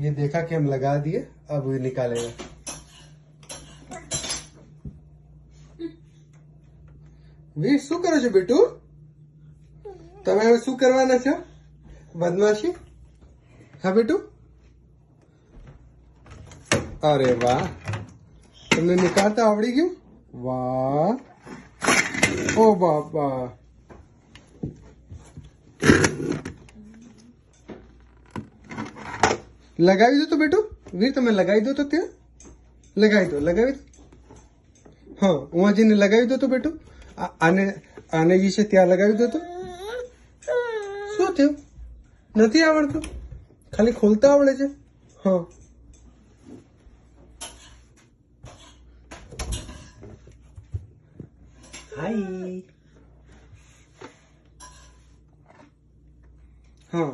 ये देखा कि हम लगा दिए, अब ये निकालेगा। વીર શું કરો છો બેટુ? તમે હવે શું કરવાના છો? બદમાશી? હા બેટુ? અરે વાહ, તમને નીકાળતા આવડી ગયું? વાહ, ઓ બાપા, લગાવી દો તો બેટુ. વીર તમે લગાવી દો તો ત્યાં, લગાવી દો, લગાવી દો. હા, ઉहाँ જઈને લગાવી દો તો બેટુ. આને આને વિશે ત્યાં લગાવી દો તો. શું થયું? નથી આવડતું? ખાલી ખોલતા આવડે છે? હા. હાય. હા.